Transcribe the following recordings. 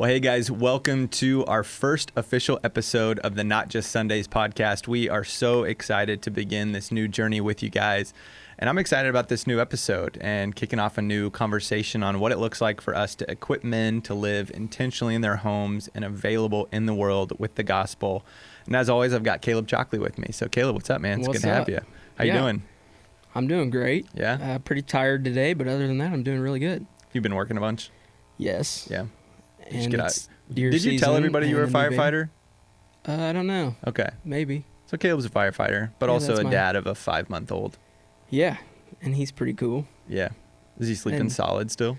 Well, hey guys, welcome to our first official episode of the Not Just Sundays podcast. We are so excited to begin this new journey with you guys. And I'm excited about this new episode and kicking off a new conversation on what it looks like for us to equip men to live intentionally in their homes and available in the world with the gospel. And as always, I've got Kaleb Chockley with me. So Kaleb, what's up, man? It's good to have you. How you doing? I'm doing great. Yeah? Pretty tired today, but other than that, I'm doing really good. You've been working a bunch? Yes. Yeah. And Did you tell everybody you were a firefighter? I don't know. Okay. Maybe. So Kaleb's a firefighter, but also a dad of a 5-month-old. Yeah, and he's pretty cool. Yeah. Is he sleeping solid still?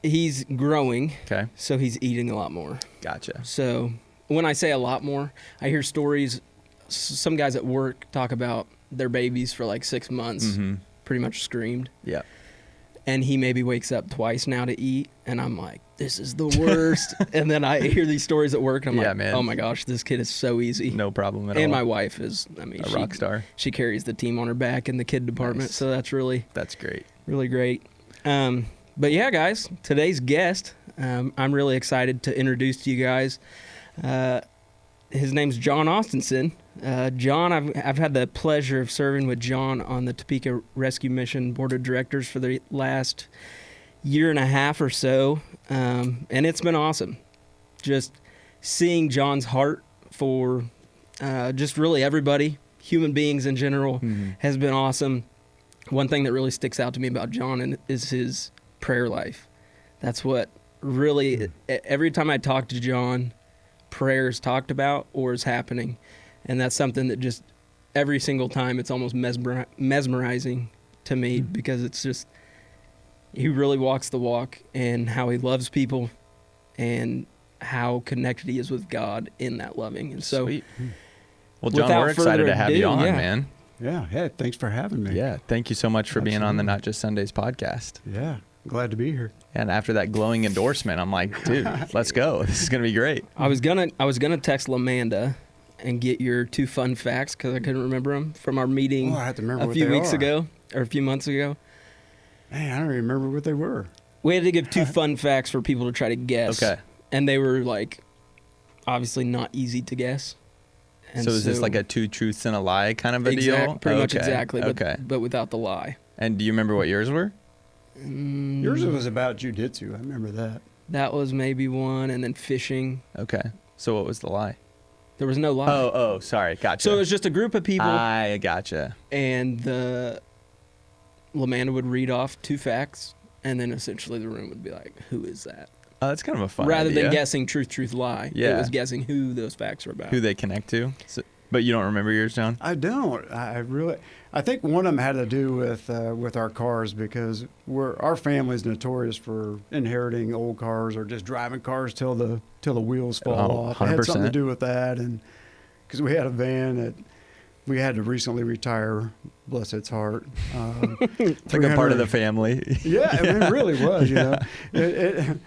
He's growing. Okay. So he's eating a lot more. Gotcha. So when I say a lot more, I hear stories. Some guys at work talk about their babies for like 6 months, pretty much screamed. Yeah. And he maybe wakes up twice now to eat, and I'm like, this is the worst. And then I hear these stories at work, and I'm like, man. Oh my gosh, this kid is so easy. No problem at all. And my wife is, a rock star. She carries the team on her back in the kid department, so that's great. Really great. But yeah, guys, today's guest, I'm really excited to introduce to you guys. His name's John Ostenson. John, I've had the pleasure of serving with John on the Topeka Rescue Mission Board of Directors for the last year and a half or so, and it's been awesome. Just seeing John's heart for just really everybody, human beings in general, has been awesome. One thing that really sticks out to me about John is his prayer life. That's what really, every time I talk to John, prayer is talked about or is happening. And that's something that just every single time it's almost mesmerizing to me because it's just, he really walks the walk and how he loves people and how connected he is with God in that loving. And so, sweet. Well, John, we're excited to have you on, man. Yeah. Hey, thanks for having me. Yeah. Thank you so much for being on the Not Just Sundays podcast. Yeah. Glad to be here. And after that glowing endorsement, I'm like, dude, let's go. This is going to be great. I was gonna text LaManda and get your 2 fun facts because I couldn't remember them from our meeting I have to remember a few weeks ago or a few months ago. Man, I don't remember what they were. We had to give 2 fun facts for people to try to guess. Okay. And they were like, obviously not easy to guess. And so is this like a 2 truths and a lie kind of a deal? Pretty much exactly, but without the lie. And do you remember what yours were? Yours was about jiu-jitsu. I remember that. That was maybe one, and then fishing. Okay. So what was the lie? There was no lie. Oh, sorry. Gotcha. So it was just a group of people. I gotcha. And LaManda would read off 2 facts, and then essentially the room would be like, who is that? Oh, that's kind of a fun Rather idea. than guessing truth, lie. Yeah. It was guessing who those facts were about. Who they connect to. But you don't remember yours, John? I don't. I think one of them had to do with our cars because our family's notorious for inheriting old cars or just driving cars till the wheels fall off. 100%. It had something to do with that, and because we had a van that we had to recently retire, bless its heart. It's like a part of the family. Yeah, I mean, it really was. You know, it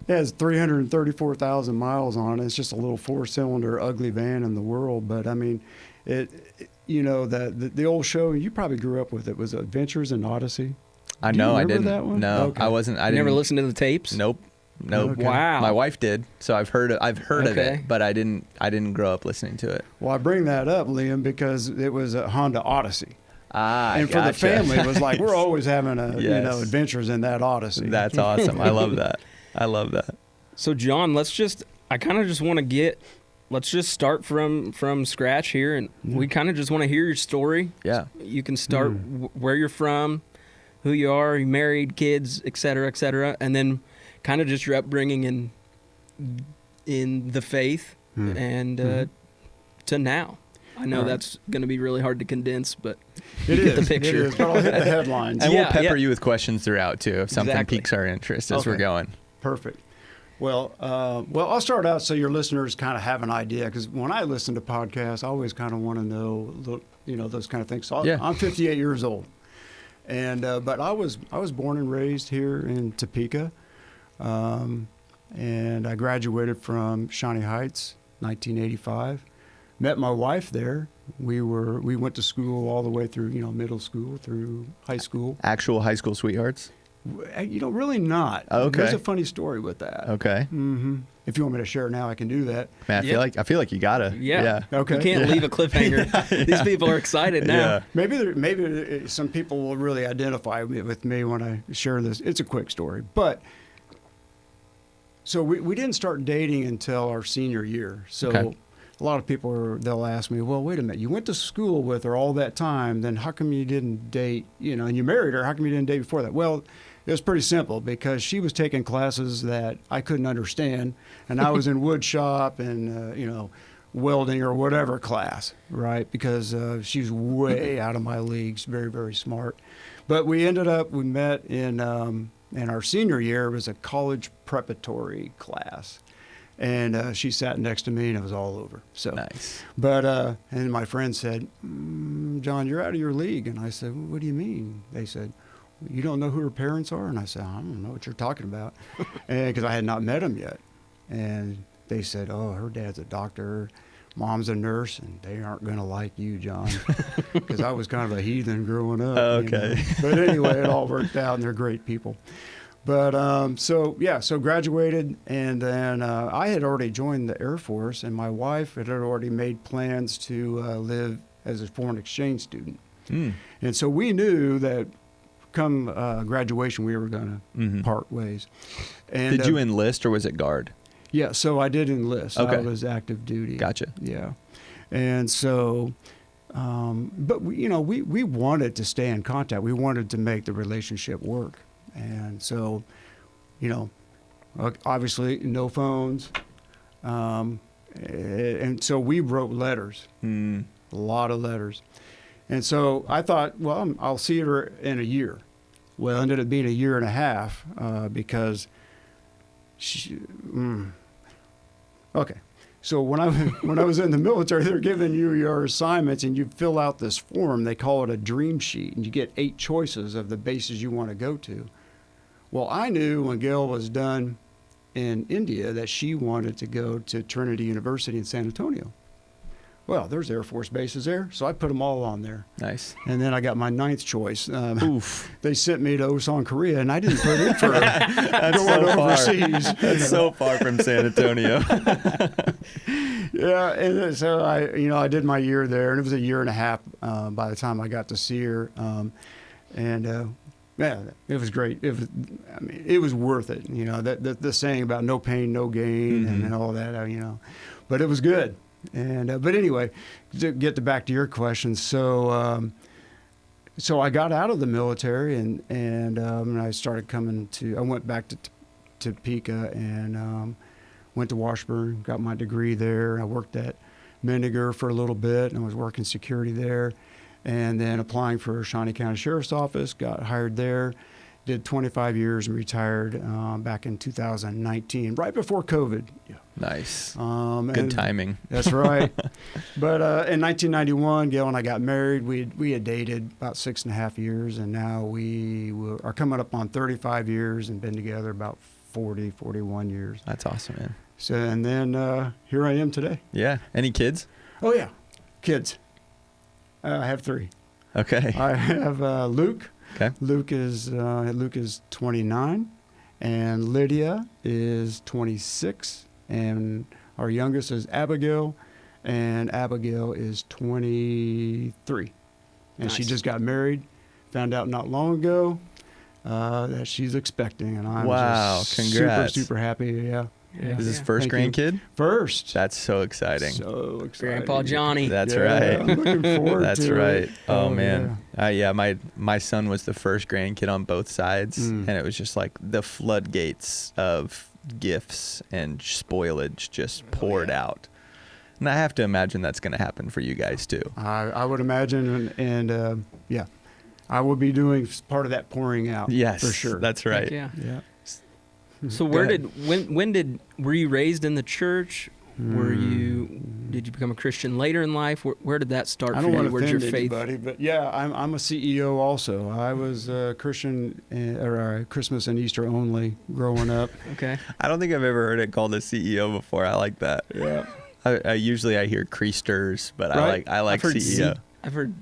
has 334,000 miles on it. It's just a little 4-cylinder, ugly van in the world. But I mean, the old show you probably grew up with. It was Adventures in Odyssey. I know. I didn't. That one? No, okay. I wasn't. I didn't. Never listened to the tapes. Nope. Okay. Wow. My wife did, so I've heard of it, but I didn't grow up listening to it. Well, I bring that up, Liam, because it was a Honda Odyssey. And for the family, it was like we're always having adventures in that Odyssey. That's awesome. I love that. I love that. So John, let's just start from scratch here, and we kind of just want to hear your story. Yeah. You can start where you're from, who you are, you married, kids, et cetera, and then kind of just your upbringing in the faith and to now. I know that's going to be really hard to condense, but you get the picture. It is, but I'll hit the headlines. And we'll pepper you with questions throughout, too, if something piques our interest as we're going. Perfect. Well, I'll start out so your listeners kind of have an idea, because when I listen to podcasts, I always kind of want to know, those kind of things. So I'm 58 years old, and but I was born and raised here in Topeka, and I graduated from Shawnee Heights, 1985. Met my wife there. We went to school all the way through, middle school through high school. Actual high school sweethearts? Really not. Okay. There's a funny story with that. Okay. Mm-hmm. If you want me to share it now, I can do that. Man, I feel like you gotta. Yeah. Okay. You can't leave a cliffhanger. These people are excited now. Yeah. Maybe some people will really identify with me when I share this. It's a quick story, but so we didn't start dating until our senior year. So a lot of people they'll ask me, well, wait a minute, you went to school with her all that time, then how come you didn't date? And you married her. How come you didn't date before that? Well, it was pretty simple because she was taking classes that I couldn't understand, and I was in wood shop and welding or whatever class, right? Because she was way out of my league. She's very, very smart. But we met in our senior year. It was a college preparatory class, and she sat next to me, and it was all over. So nice. But and my friend said, John, you're out of your league. And I said, well, what do you mean? They said, you don't know who her parents are? And I said, I don't know what you're talking about, because I had not met them yet. And they said, oh, her dad's a doctor, mom's a nurse, and they aren't going to like you, John, because I was kind of a heathen growing up. Okay. But anyway, it all worked out, and they're great people. But so graduated, and then I had already joined the Air Force, and my wife had already made plans to live as a foreign exchange student. And so we knew that come graduation, we were going to part ways. And did you enlist, or was it guard? Yeah, so I did enlist. Okay. I was active duty. Gotcha. Yeah. And so, but we wanted to stay in contact. We wanted to make the relationship work. And so, obviously no phones. And so we wrote letters, a lot of letters. And so I thought, well, I'll see her in a year. Well, it ended up being a year and a half because she. Okay, so when I was in the military, they're giving you your assignments, and you fill out this form. They call it a dream sheet, and you get 8 choices of the bases you want to go to. Well, I knew when Gail was done in India that she wanted to go to Trinity University in San Antonio. Well, there's Air Force bases there, so I put them all on there. Nice. And then I got my 9th choice. They sent me to Osan, Korea, and I didn't put in for That's going so overseas. Far. That's so far from San Antonio. Yeah, and so I did my year there, and it was a year and a half by the time I got to see her. Yeah, it was great. It was worth it. The saying about no pain, no gain, and all that. But it was good. And but anyway, to get back to your question, so I got out of the military and I started I went back to Topeka and went to Washburn, got my degree there. I worked at Mendiger for a little bit, and I was working security there, and then applying for Shawnee County Sheriff's Office, got hired there. Did 25 years and retired back in 2019, right before COVID. Yeah. Nice. Good timing. That's right. But in 1991, Gail and I got married. We had dated about 6.5 years, and now we are coming up on 35 years and been together about 41 years. That's awesome, man. So, and then here I am today. Yeah. Any kids? Oh, yeah. Kids. I have 3. Okay. I have Luke. Okay. Luke is 29, and Lydia is 26, and our youngest is Abigail, and Abigail is 23, and She just got married. Found out not long ago that she's expecting, and I'm just congrats. super happy. Yeah. Is this first grandkid? First. That's so exciting. So exciting. Grandpa Johnny. That's right. I'm looking forward That's to right. it. Oh, man. Yeah. My son was the first grandkid on both sides, and it was just like the floodgates of gifts and spoilage just poured out. And I have to imagine that's going to happen for you guys too. I would imagine, and yeah, I will be doing part of that pouring out. Yes, for sure. That's right. Yeah. So were you raised in the church? Did you become a Christian later in life? Where did that start for you? I don't want to Where'd offend your faith? anybody, but yeah, I'm a CEO also. I was a Christian, or Christmas and Easter only growing up. Okay. I don't think I've ever heard it called a CEO before. I like that. Yeah. I usually hear Creasters, but right? I like CEO. I've heard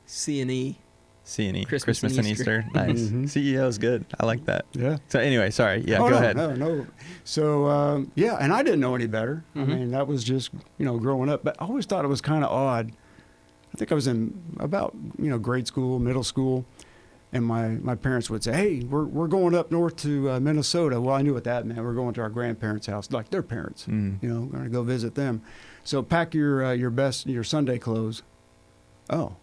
C&E. C and E, Christmas and Easter. Nice. CEO is good. I like that. Yeah. So anyway, sorry. Yeah, go ahead. No. So, yeah, and I didn't know any better. I mean, that was just, growing up. But I always thought it was kind of odd. I think I was in about, grade school, middle school. And my parents would say, hey, we're going up north to Minnesota. Well, I knew what that meant. We're going to our grandparents' house, like their parents. Going to go visit them. So pack your Sunday clothes. Oh,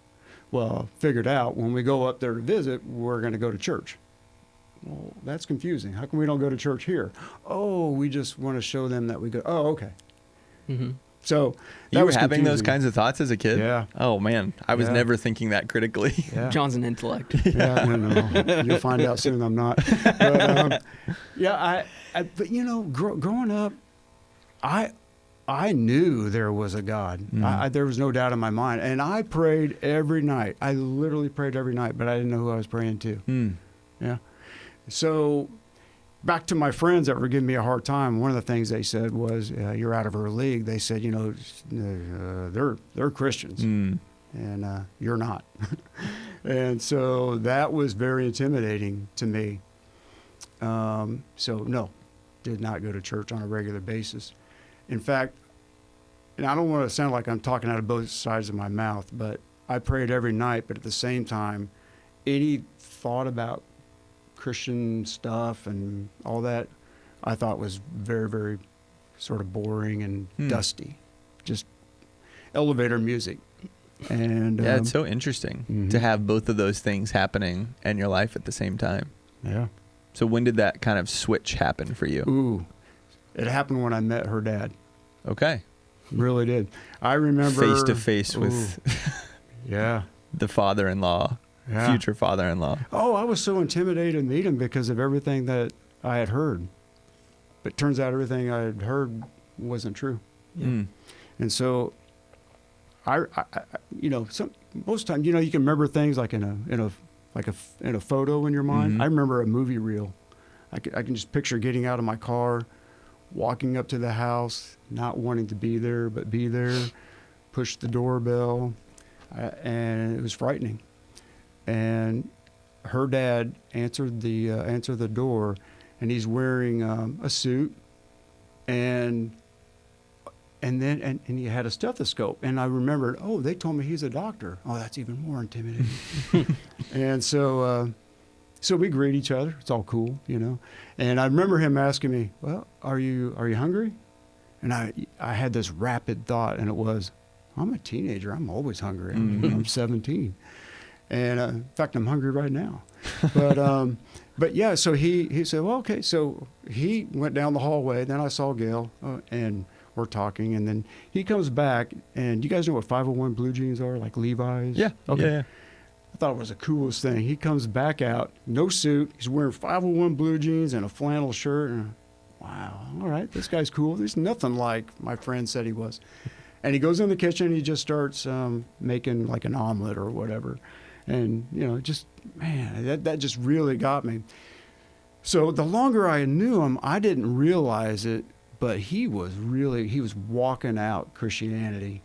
well, figured out when we go up there to visit, we're going to go to church. Well, that's confusing. How come we don't go to church here? Oh, we just want to show them that we go. Oh, okay. So you were having those kinds of thoughts as a kid? Yeah. Oh, man. I was never thinking that critically. Yeah. John's an intellect. Yeah, no. You'll find out soon I'm not. But, but growing up, I knew there was a God. There was no doubt in my mind. And I prayed every night. I literally prayed every night, but I didn't know who I was praying to. Yeah. So back to my friends that were giving me a hard time, one of the things they said was, you're out of our league. They said, they're Christians, and you're not. And so that was very intimidating to me. So no, did not go to church on a regular basis. In fact, and I don't want to sound like I'm talking out of both sides of my mouth, but I prayed every night, but at the same time, any thought about Christian stuff and all that, I thought was very, very sort of boring and dusty. Just elevator music. And yeah, it's so interesting to have both of those things happening in your life at the same time. Yeah. So when did that kind of switch happen for you? Ooh, it happened when I met her dad. Okay. Really did. I remember face to face with the father-in-law. Yeah. Future father-in-law. Oh, I was so intimidated to meet him because of everything that I had heard. But it turns out everything I had heard wasn't true. Yeah. And so, most times, you can remember things like in a photo in your mind. I remember a movie reel. I can just picture getting out of my car, walking up to the house, not wanting to be there, but be there, push the doorbell, and it was frightening. And her dad answered the door, and he's wearing a suit, and he had a stethoscope. And I remembered, oh, they told me he's a doctor. Oh, that's even more intimidating. And so we greet each other. It's all cool, And I remember him asking me, well, are you hungry? And I had this rapid thought, and it was, I'm a teenager. I'm always hungry. I'm 17. And in fact, I'm hungry right now. But yeah, so he said, well, okay. So he went down the hallway. Then I saw Gail, and we're talking. And then he comes back, and you guys know what 501 blue jeans are, like Levi's? Yeah. Okay. Yeah. I thought it was the coolest thing. He comes back out, no suit. He's wearing 501 blue jeans and a flannel shirt. And wow, all right, this guy's cool. There's nothing like my friend said he was. And he goes in the kitchen, and he just starts making like an omelet or whatever. And, that just really got me. So the longer I knew him, I didn't realize it, but he was walking out Christianity.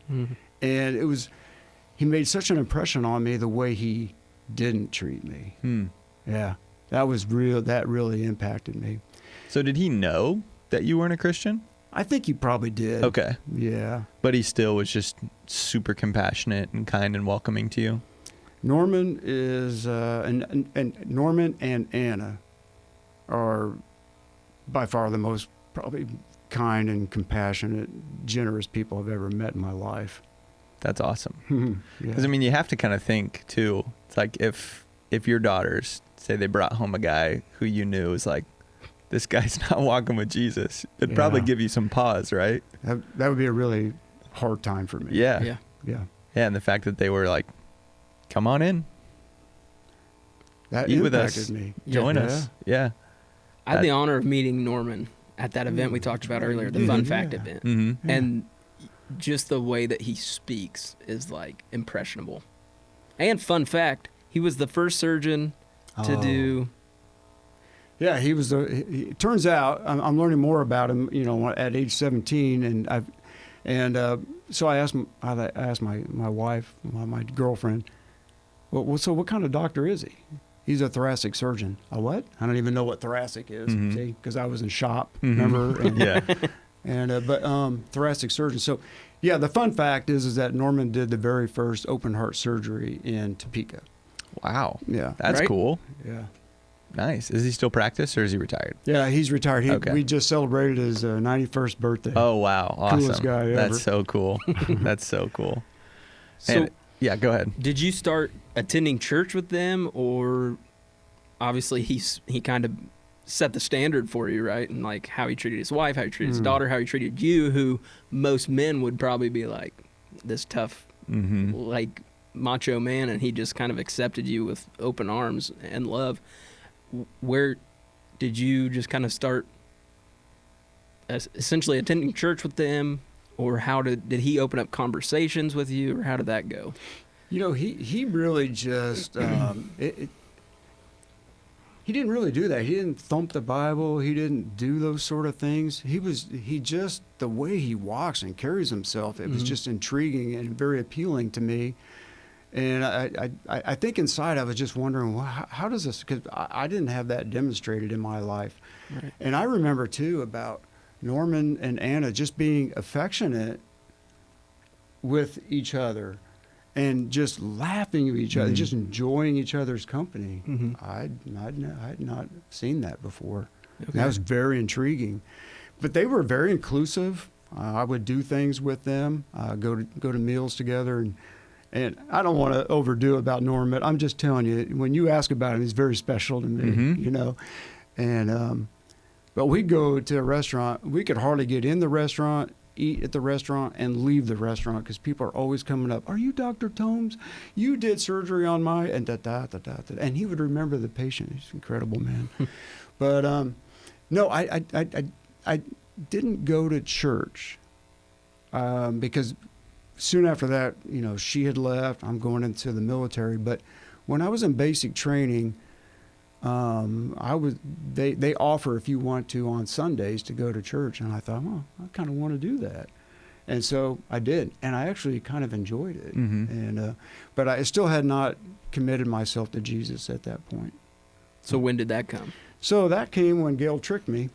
And he made such an impression on me the way he didn't treat me. Yeah, that really impacted me. So did he know that you weren't a Christian? I think he probably did. Okay. Yeah. But he still was just super compassionate and kind and welcoming to you? Norman is, and Norman and Anna are by far the most probably kind and compassionate, generous people I've ever met in my life. That's awesome. Because, you have to kind of think, too. It's like if your daughters, say they brought home a guy who you knew was like, this guy's not walking with Jesus, it'd probably give you some pause, right? That would be a really hard time for me. Yeah. Yeah. Yeah, and the fact that they were like, come on in. That eat with impacted us. Me. Join us. Yeah. I had the honor of meeting Norman at that event we talked about earlier, the Fun Fact event. And just the way that he speaks is like impressionable. And fun fact, he was the first surgeon to do. Yeah, he was. It turns out I'm learning more about him. At age 17, and so I asked my wife, my girlfriend, Well, so what kind of doctor is he? He's a thoracic surgeon. A what? I don't even know what thoracic is, see, because I was in shop, remember? And, yeah. But thoracic surgeon. So, yeah, the fun fact is that Norman did the very first open heart surgery in Topeka. Wow. Yeah. That's cool. Yeah. Nice. Is he still practice or is he retired? Yeah, he's retired. We just celebrated his 91st birthday. Oh, wow. Awesome. Coolest guy ever. That's so cool. That's so cool. So, and, yeah, go ahead. Did you start attending church with them, or obviously he kind of set the standard for you, right? And like how he treated his wife, how he treated his daughter, how he treated you, who most men would probably be like this tough, like macho man, and he just kind of accepted you with open arms and love. Where did you just kind of start essentially attending church with them, or how did he open up conversations with you, or how did that go? You know, he really just he didn't really do that. He didn't thump the Bible. He didn't do those sort of things. He just, the way he walks and carries himself, it was just intriguing and very appealing to me. And I think inside I was just wondering, well, how does this, because I didn't have that demonstrated in my life. Right. And I remember too about Norman and Anna just being affectionate with each other and just laughing at each other, just enjoying each other's company. I'd not seen that before. Okay. That was very intriguing. But they were very inclusive. I would do things with them, go to meals together, and I don't want to overdo about Norman, but I'm just telling you, when you ask about him, he's very special to me, you know. And but we'd go to a restaurant. We could hardly get in the restaurant, eat at the restaurant, and leave the restaurant because people are always coming up. Are you Dr. Tomes? You did surgery on my and and he would remember the patient. He's an incredible man. But no, I didn't go to church because soon after that, you know, she had left. I'm going into the military. But when I was in basic training, they offer, if you want to, on Sundays to go to church. And I thought, well, I kind of want to do that. And so I did. And I actually kind of enjoyed it. And but I still had not committed myself to Jesus at that point. So when did that come? So that came when Gail tricked me.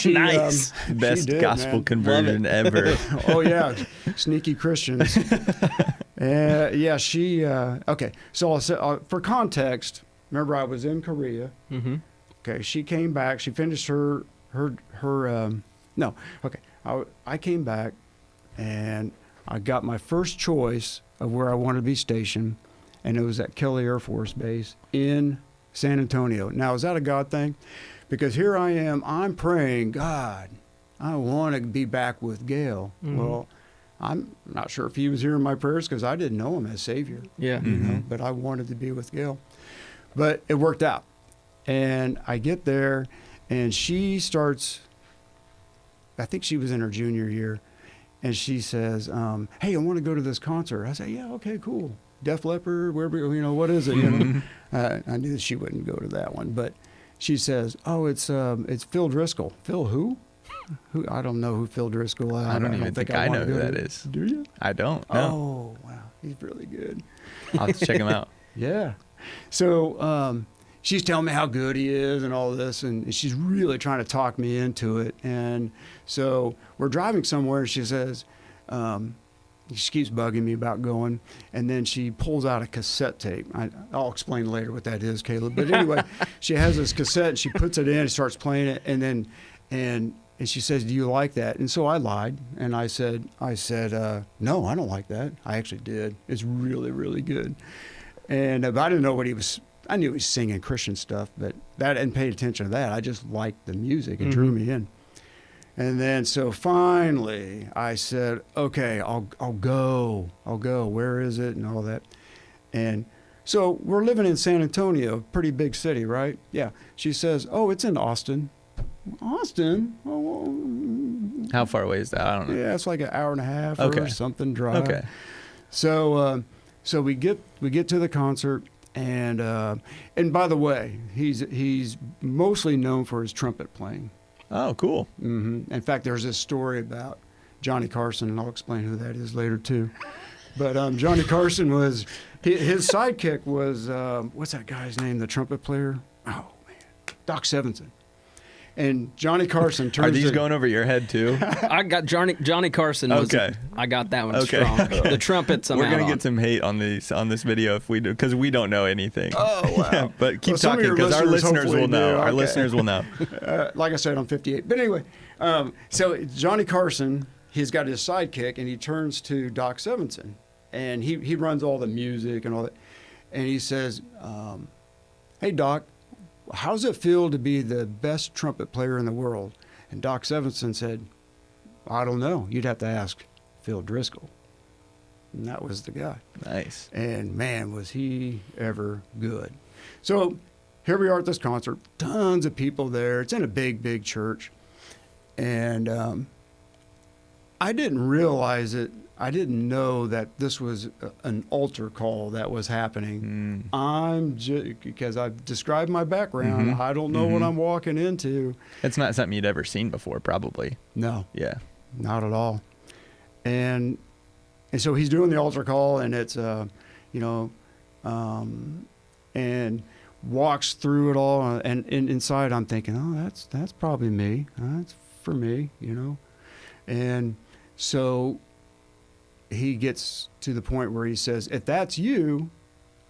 Nice. Best gospel conversion ever. Oh, yeah. Sneaky Christians. Yeah, she, okay. So I'll say, for context, remember I was in Korea. Okay, she came back. She finished her no, okay. I came back, and I got my first choice of where I wanted to be stationed, and it was at Kelly Air Force Base in San Antonio. Now, is that a God thing? Because here I am, I'm praying, God, I want to be back with Gail. Well, I'm not sure if he was hearing my prayers because I didn't know him as Savior. Yeah. You know, but I wanted to be with Gail. But it worked out. And I get there, and she starts, I think she was in her junior year, and she says, hey, I want to go to this concert. I say, yeah, okay, cool. Def Leppard, wherever, you know, what is it? You know? I knew that she wouldn't go to that one, but she says, oh, it's Phil Driscoll. Phil who? Who? I don't know who Phil Driscoll is. I don't even think I know who that is. Do you? I don't. No. Oh, wow. He's really good. I'll have to check him out. Yeah. So she's telling me how good he is and all this, and she's really trying to talk me into it. And so we're driving somewhere, and she says, she keeps bugging me about going, and then she pulls out a cassette tape. I'll explain later what that is, Caleb. But anyway, she has this cassette, and she puts it in, and starts playing it, and then and she says, "Do you like that?" And so I lied, and I said, "No, I don't like that." I actually did. It's really, really good. And but I didn't know what he was. I knew he was singing Christian stuff, but that I didn't pay attention to that. I just liked the music. It drew me in. And then so finally I said, okay, I'll go. Where is it? And all that. And so we're living in San Antonio, pretty big city, right? Yeah. She says, oh, it's in Austin. Austin? Oh, how far away is that? I don't know. Yeah, it's like an hour and a half or something drive. Okay. So so we get to the concert, and by the way, he's mostly known for his trumpet playing. Oh, cool. In fact, there's this story about Johnny Carson, and I'll explain who that is later too. But Johnny Carson was his sidekick was what's that guy's name? The trumpet player. Oh man, Doc Severinsen. And Johnny Carson turns. Are these going over your head too? I got Johnny Carson. Okay, I got that one strong. The trumpets. We're gonna get some hate on this video if we do, because we don't know anything. Oh wow! But keep talking, because our listeners will know. Okay. Our listeners will know. Like I said, I'm 58. But anyway, so Johnny Carson, he's got his sidekick, and he turns to Doc Severinsen, and he runs all the music and all that, and he says, "Hey Doc, how does it feel to be the best trumpet player in the world?" And Doc Severinsen said, "I don't know. You'd have to ask Phil Driscoll." And that was the guy. Nice. And man, was he ever good. So here we are at this concert. Tons of people there. It's in a big, big church. And I didn't realize it. I didn't know that this was an altar call that was happening. Because I've described my background. I don't know what I'm walking into. It's not something you'd ever seen before, probably. No. Yeah. Not at all. And so he's doing the altar call, and it's, and walks through it all. And inside I'm thinking, oh, that's probably me. That's for me, And so he gets to the point where he says, "If that's you,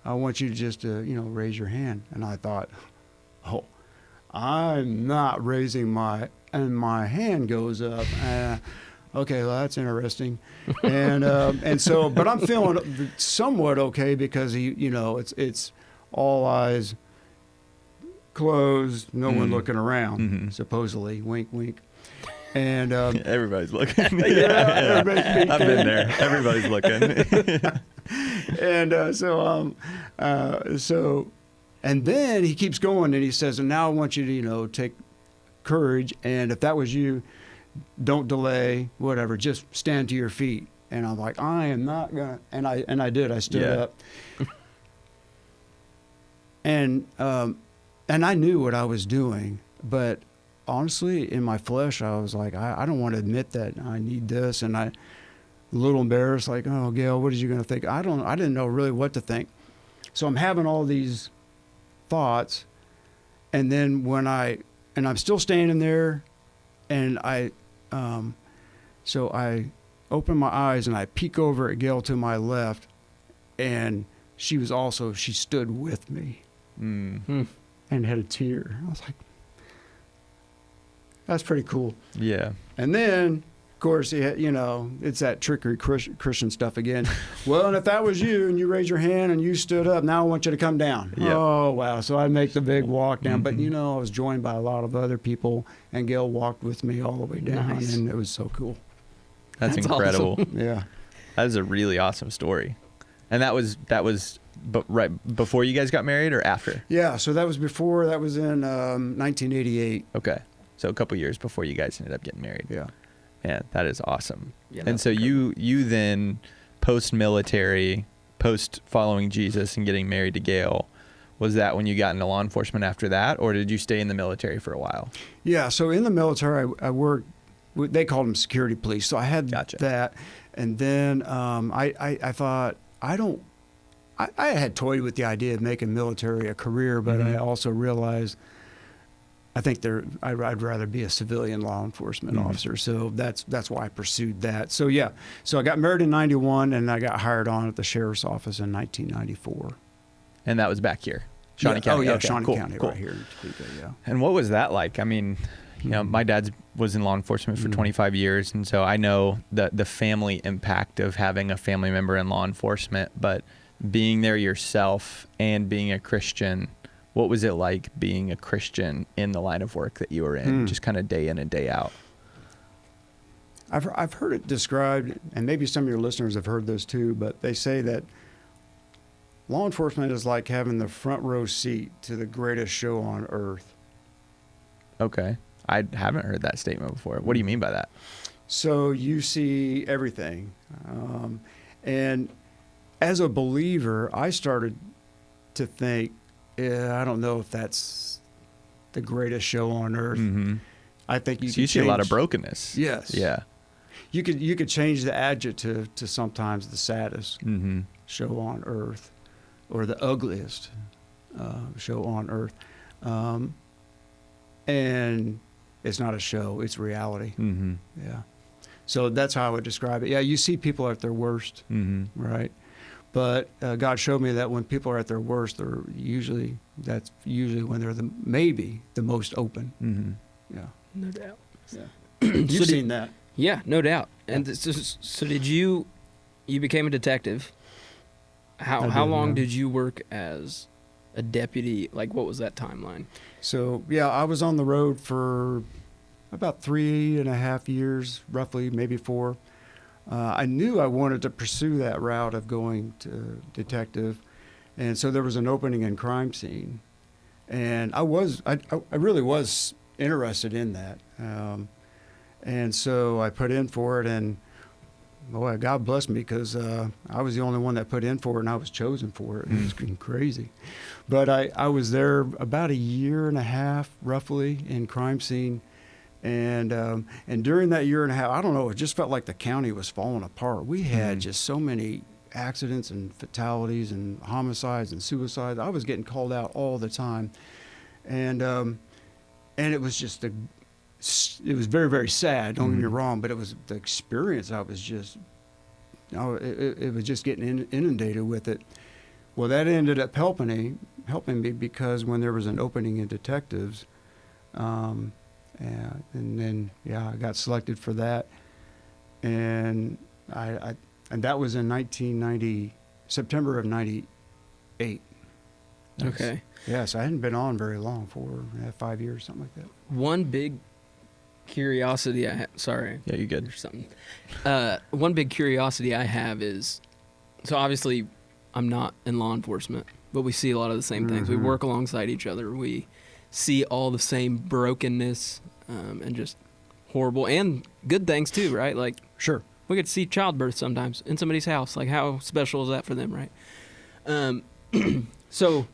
I want you to just, raise your hand." And I thought, oh, I'm not raising my hand goes up. Okay, well, that's interesting. And so, but I'm feeling somewhat okay, because it's all eyes closed, no one looking around, supposedly, wink, wink. And everybody's looking. I've been there. Everybody's looking. And so, and then he keeps going, and he says, "And now I want you to, take courage. And if that was you, don't delay. Whatever. Just stand to your feet." And I'm like, I am not gonna. And I did. I stood up. And I knew what I was doing, but honestly, in my flesh, I was like, I don't want to admit that I need this, and a little embarrassed, like, "Oh, Gail, what are you going to think?" I didn't know really what to think. So I'm having all these thoughts, and then I'm still standing there, and so I open my eyes and I peek over at Gail to my left, and she stood with me, and had a tear. I was like, that's pretty cool. Yeah. And then, of course, it's that trickery Christian stuff again. "Well, and if that was you, and you raised your hand and you stood up, now I want you to come down." Yep. Oh, wow. So I'd make the big walk down. But, I was joined by a lot of other people, and Gail walked with me all the way down. Nice. And it was so cool. That's incredible. Awesome. Yeah. That is a really awesome story. And that was right before you guys got married, or after? Yeah. So that was before. That was in 1988. Okay. So a couple years before you guys ended up getting married. Yeah. Man, that is awesome. Yeah, and so you then, post-military, post-following Jesus and getting married to Gail, was that when you got into law enforcement after that, or did you stay in the military for a while? Yeah, so in the military, I worked, they called them security police, so I had that. And then I thought, I had toyed with the idea of making military a career, but I also realized I think I'd rather be a civilian law enforcement officer. So that's why I pursued that. So yeah, so I got married in 91, and I got hired on at the sheriff's office in 1994. And that was back here, Shawnee County. Oh yeah, okay, Shawnee County, right here in Topeka. Yeah. And what was that like? I mean, my dad was in law enforcement for 25 years, and so I know the family impact of having a family member in law enforcement. But being there yourself and being a Christian, what was it like being a Christian in the line of work that you were in, just kind of day in and day out? I've heard it described, and maybe some of your listeners have heard this too, but they say that law enforcement is like having the front row seat to the greatest show on earth. Okay. I haven't heard that statement before. What do you mean by that? So you see everything. And as a believer, I started to think, I don't know if that's the greatest show on earth. I think you see a lot of brokenness. Yes. Yeah. you could change the adjective to sometimes the saddest show on earth, or the ugliest show on earth, and it's not a show; it's reality. Yeah. So that's how I would describe it. Yeah, you see people at their worst, right? But God showed me that when people are at their worst, that's usually when they're maybe the most open. Yeah, no doubt. Yeah, you've seen that. Yeah, no doubt. And so did you became a detective? How long did you work as a deputy? Like, what was that timeline? So yeah, I was on the road for about 3.5 years, roughly, maybe 4. I knew I wanted to pursue that route of going to detective, and so there was an opening in crime scene, and I really was interested in that, and so I put in for it, and boy, God bless me, because I was the only one that put in for it, and I was chosen for it. It was crazy, but I was there about 1.5 years, roughly, in crime scene. And during that 1.5 years, I don't know, it just felt like the county was falling apart. We had just so many accidents and fatalities and homicides and suicides. I was getting called out all the time, and it was just it was very, very sad. Don't get me wrong, but it was the experience. I was just, it was just getting inundated with it. Well, that ended up helping me, because when there was an opening in detectives. And then I got selected for that, and and that was in September of '98. Okay. Yes, I hadn't been on very long, 5 years, something like that. One big curiosity I have. Sorry. Yeah, you good? Or something. One big curiosity I have is, so obviously, I'm not in law enforcement, but we see a lot of the same things. We work alongside each other. We see all the same brokenness and just horrible and good things too, right? Like, sure, we get to see childbirth sometimes in somebody's house. Like, how special is that for them, right? So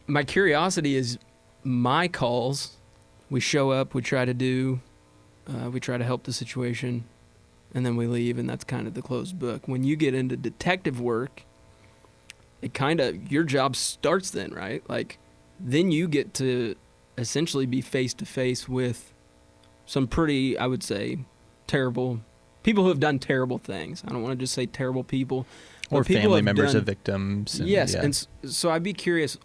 my curiosity is, my calls, we show up, we try to help the situation, and then we leave, and that's kind of the closed book. When you get into detective work, it kind of, your job starts then, right? Like, then you get to essentially be face-to-face with some pretty, I would say, terrible people who have done terrible things. I don't want to just say terrible people. Or family members of victims. Yes, and so I'd be curious,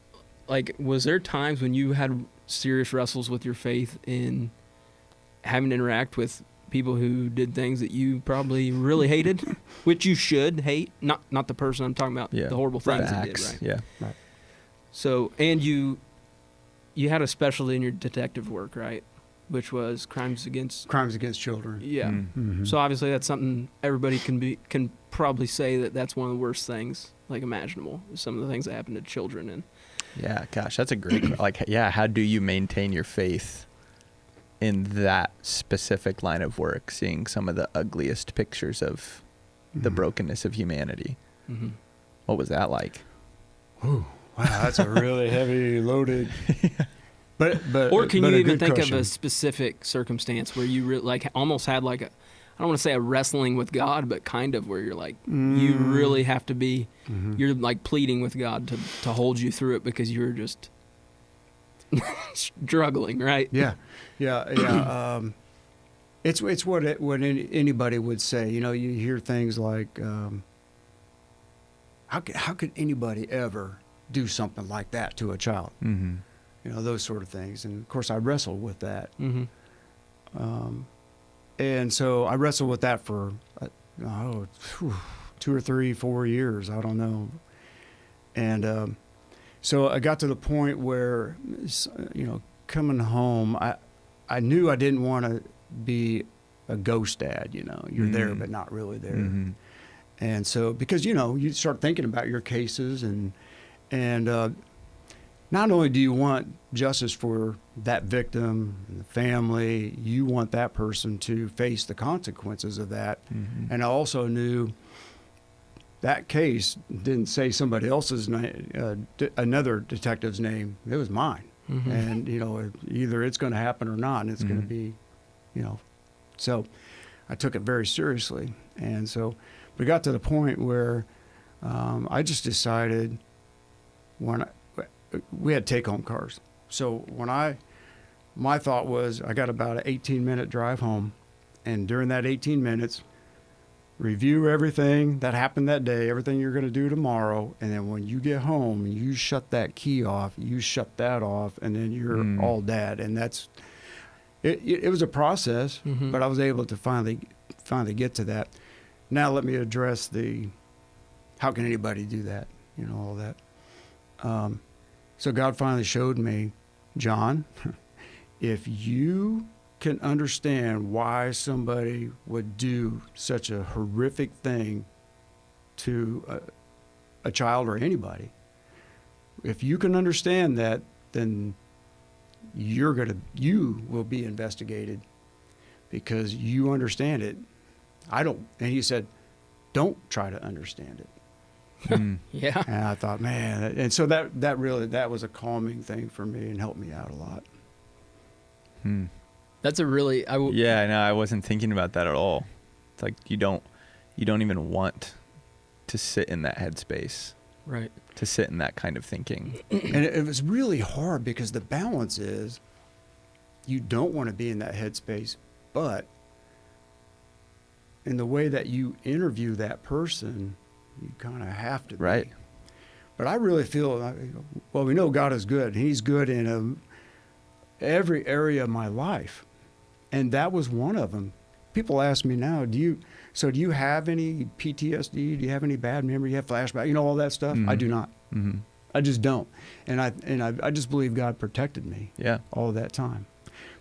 like, was there times when you had serious wrestles with your faith in having to interact with people who did things that you probably really hated, which you should hate? Not the person, I'm talking about the horrible things they did, right? Yeah. Right. So, and you had a specialty in your detective work, right? Which was crimes against children. Yeah. Mm-hmm. So obviously that's something everybody can probably say that's one of the worst things, like, imaginable. Some of the things that happen to children. And yeah, gosh, that's a great how do you maintain your faith in that specific line of work, seeing some of the ugliest pictures of the brokenness of humanity? What was that like? Ooh. Wow, that's a really heavy loaded. But or can you even think of a specific circumstance where you like almost had like I don't want to say a wrestling with God, but kind of where you're like you really have to be you're like pleading with God to hold you through it because you're just struggling, right? Yeah. It's what anybody would say. You know, you hear things like, how could anybody ever do something like that to a child? You know, those sort of things. And of course I wrestled with that. And so I wrestled with that for 2 or 3, 4 years. I don't know. And so I got to the point where, you know, coming home, I knew I didn't want to be a ghost dad. You know, you're there but not really there. And so, because, you know, you start thinking about your cases, and not only do you want justice for that victim and the family, you want that person to face the consequences of that. And I also knew that case didn't say somebody else's name, another detective's name. It was mine. And, you know, either it's going to happen or not, and it's going to be, you know. So I took it very seriously. And so we got to the point where I just decided we had take-home cars. So my thought was I got about an 18-minute drive home, and during that 18 minutes, review everything that happened that day, everything you're going to do tomorrow, and then when you get home, you shut that key off, you shut that off, and then you're all dad. And that's it was a process, but I was able to finally get to that. Now let me address how can anybody do that, all that. So God finally showed me, John, if you can understand why somebody would do such a horrific thing to a child or anybody, if you can understand that, then you will be investigated because you understand it. And he said, don't try to understand it. Yeah. And I thought, man, and so that was a calming thing for me and helped me out a lot. That's a really, yeah, no, I wasn't thinking about that at all. It's like you don't even want to sit in that headspace. Right. To sit in that kind of thinking. And it was really hard because the balance is you don't want to be in that headspace, but in the way that you interview that person, you kind of have to be. Right. But I really feel, well, we know God is good. He's good in every area of my life. And that was one of them. People ask me now, do you have any PTSD? Do you have any bad memory? Do you have flashback? All that stuff? I do not. I just don't. And I just believe God protected me all that time.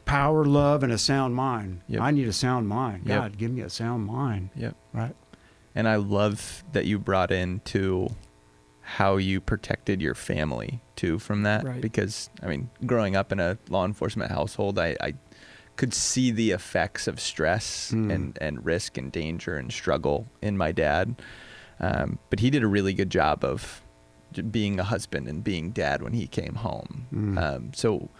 Power, love, and a sound mind. Yep. I need a sound mind. Yep. God, give me a sound mind. Yep. Right? And I love that you brought into how you protected your family too from that. Right. Because, growing up in a law enforcement household, I could see the effects of stress and risk and danger and struggle in my dad. But he did a really good job of being a husband and being dad when he came home. So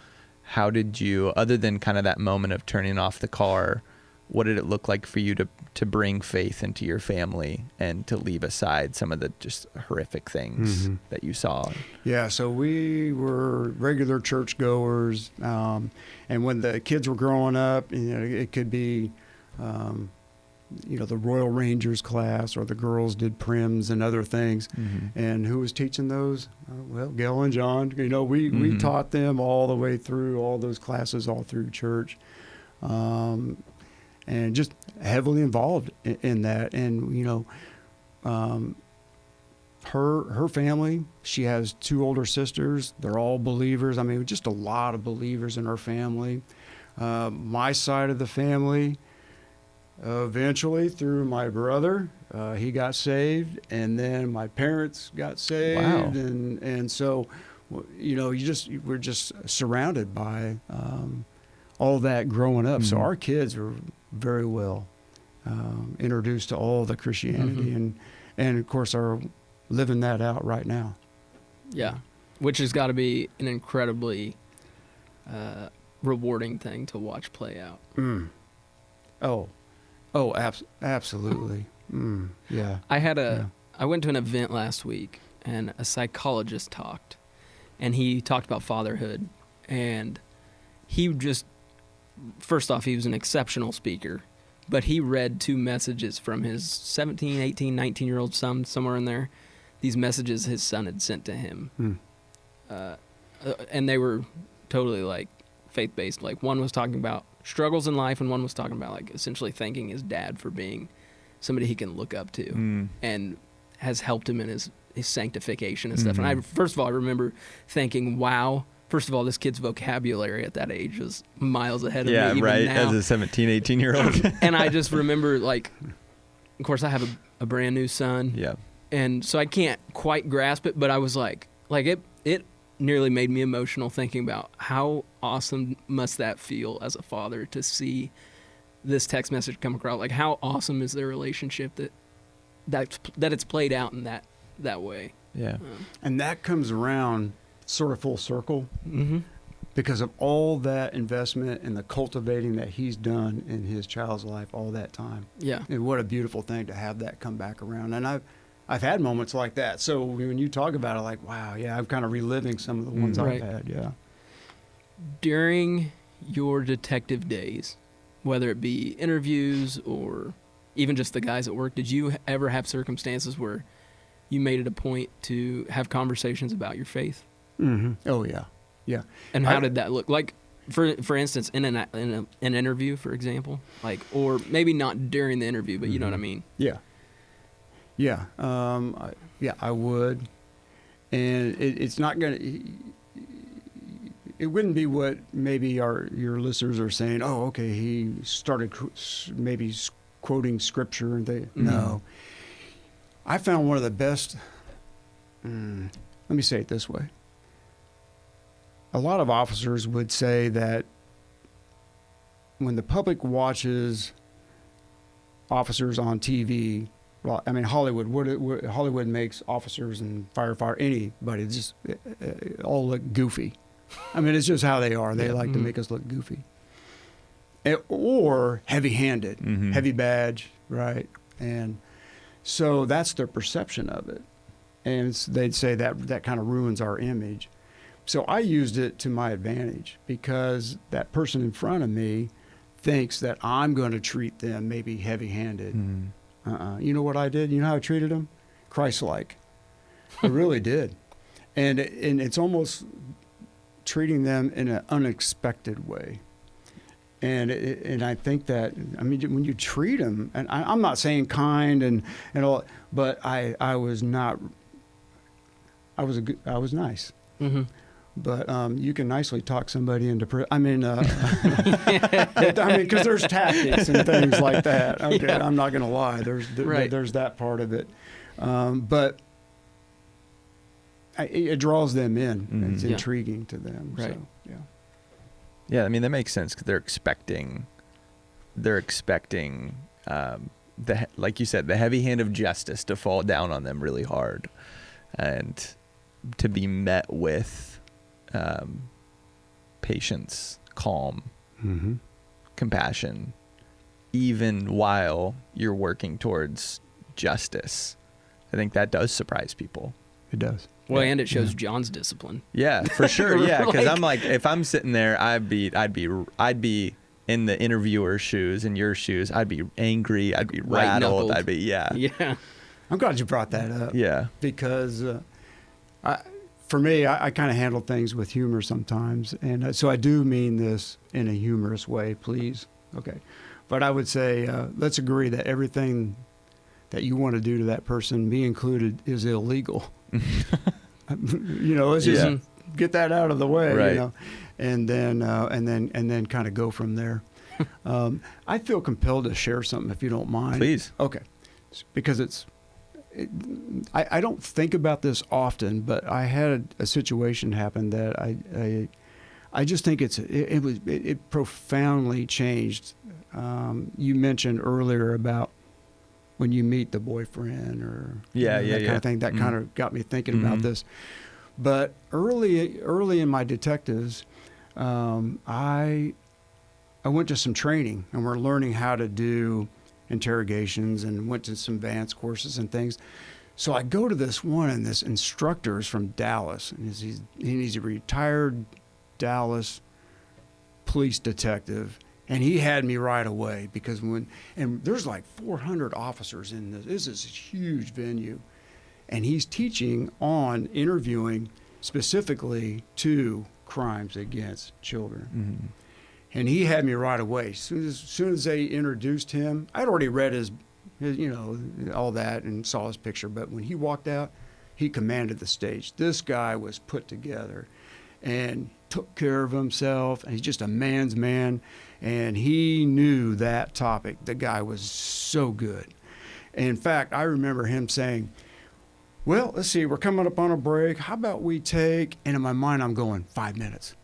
how did you, other than kind of that moment of turning off the car, what did it look like for you to bring faith into your family and to leave aside some of the just horrific things that you saw? Yeah, so we were regular churchgoers, and when the kids were growing up, it could be, the Royal Rangers class, or the girls did prims and other things. And who was teaching those? Well, Gail and John. We taught them all the way through all those classes, all through church. And just heavily involved in that. And, her family, she has 2 older sisters. They're all believers. Just a lot of believers in her family. My side of the family, eventually through my brother, he got saved, and then my parents got saved. Wow. And so, we're just surrounded by all that growing up. So our kids were very well introduced to all the Christianity, and of course are living that out right now. Yeah, which has got to be an incredibly rewarding thing to watch play out. Absolutely. Yeah. I went to an event last week, and a psychologist talked, and he talked about fatherhood, and first off, he was an exceptional speaker, but he read 2 messages from his 17, 18, 19-year-old son, somewhere in there. These messages his son had sent to him. And they were totally faith-based. One was talking about struggles in life, and one was talking about essentially thanking his dad for being somebody he can look up to and has helped him in his sanctification and stuff. And first of all, I remember thinking, wow, first of all, this kid's vocabulary at that age was miles ahead of me even right, now. as a 17, 18-year-old. And I just remember, of course, I have a brand new son. Yeah. And so I can't quite grasp it, but I was it nearly made me emotional thinking about how awesome must that feel as a father to see this text message come across. How awesome is their relationship that it's played out in that way. Yeah. And that comes around sort of full circle. because of all that investment and the cultivating that he's done in his child's life all that time. Yeah. And what a beautiful thing to have that come back around. And I've had moments like that. So when you talk about it, like, wow, yeah, I'm kind of reliving some of the ones I've had, yeah. During your detective days, whether it be interviews or even just the guys at work, did you ever have circumstances where you made it a point to have conversations about your faith? Mm-hmm. Oh, yeah. Yeah. And how did that look? Like, for instance, in an interview, for example, like, or maybe not during the interview, but you know what I mean? Yeah. Yeah. I would. And it's not going to, it wouldn't be what maybe your listeners are saying, oh, okay, he started maybe quoting scripture. And no. I found one of the best, let me say it this way. A lot of officers would say that when the public watches officers on TV, well, I mean, Hollywood makes officers and anybody just all look goofy. I mean, it's just how they are. They like to make us look goofy. Or heavy-handed, heavy badge, right? And so that's their perception of it. And they'd say that kind of ruins our image. So I used it to my advantage because that person in front of me thinks that I'm going to treat them maybe heavy-handed. You know what I did? You know how I treated them? Christ-like. I really did. And it's almost treating them in an unexpected way. And I think that, I mean, when you treat them, and I'm not saying kind and all, but I was not, I was nice. Mm-hmm. But you can nicely talk somebody into prison. I mean, because there's tactics and things like that. Okay, yeah. I'm not going to lie. There's that part of it, but it draws them in. It's intriguing to them. Right. So, yeah. Yeah, I mean that makes sense because they're expecting like you said, the heavy hand of justice to fall down on them really hard, and to be met with patience, calm, compassion, even while you're working towards justice. I think that does surprise people. It does. Well, and it shows John's discipline. Yeah, for sure. Yeah, because I'm like, if I'm sitting there, I'd be in the interviewer's shoes, in your shoes. I'd be angry. I'd be rattled. I'd be Yeah. I'm glad you brought that up. Yeah, because for me, I kind of handle things with humor sometimes, and so I do mean this in a humorous way, please. Okay, but I would say let's agree that everything that you want to do to that person, me included, is illegal. Let's just get that out of the way, right. And then kind of go from there. I feel compelled to share something if you don't mind. Please. Okay, because I don't think about this often, but I had a situation happen that I just think it profoundly changed. You mentioned earlier about when you meet the boyfriend or that kind of thing. That kind of got me thinking about this. But early in my detectives, I went to some training, and we're learning how to do interrogations, and went to some advanced courses and things. So I go to this one, and this instructor is from Dallas, and he's a retired Dallas police detective. And he had me right away because there's like 400 officers in this. This is a huge venue. And he's teaching on interviewing specifically to crimes against children. Mm-hmm. And he had me right away. As soon as they introduced him, I'd already read his all that and saw his picture. But when he walked out, he commanded the stage. This guy was put together and took care of himself. And he's just a man's man. And he knew that topic. The guy was so good. In fact, I remember him saying, well, let's see, we're coming up on a break. How about we take, and in my mind I'm going, 5 minutes.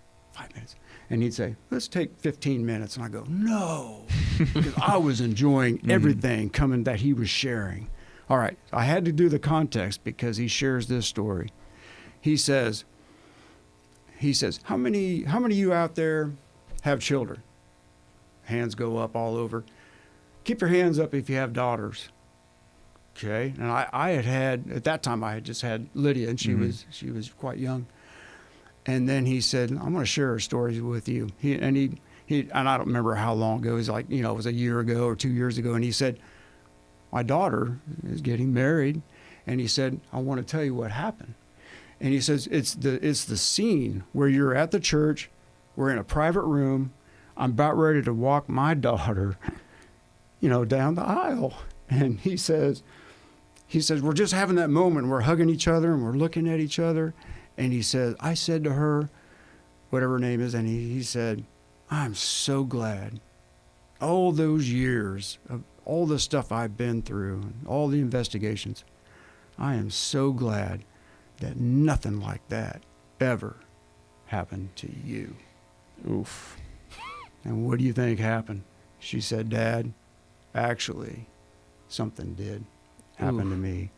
And he'd say, let's take 15 minutes. And I go, no, because I was enjoying everything that he was sharing. All right, I had to do the context because he shares this story. He says, he says, how many of you out there have children? Hands go up all over. Keep your hands up if you have daughters. Okay. And I had at that time, I had just had Lydia, and she was quite young. And then he said, I'm going to share a story with you. And I don't remember how long ago. It was like, it was a year ago or 2 years ago. And he said, my daughter is getting married. And he said, I want to tell you what happened. And he says, it's the scene where you're at the church. We're in a private room. I'm about ready to walk my daughter, down the aisle. And he says, we're just having that moment. We're hugging each other and we're looking at each other. And he says, I said to her, whatever her name is, and he said, I'm so glad all those years of all the stuff I've been through, and all the investigations, I am so glad that nothing like that ever happened to you. Oof. And what do you think happened? She said, Dad, actually, something did happen to me.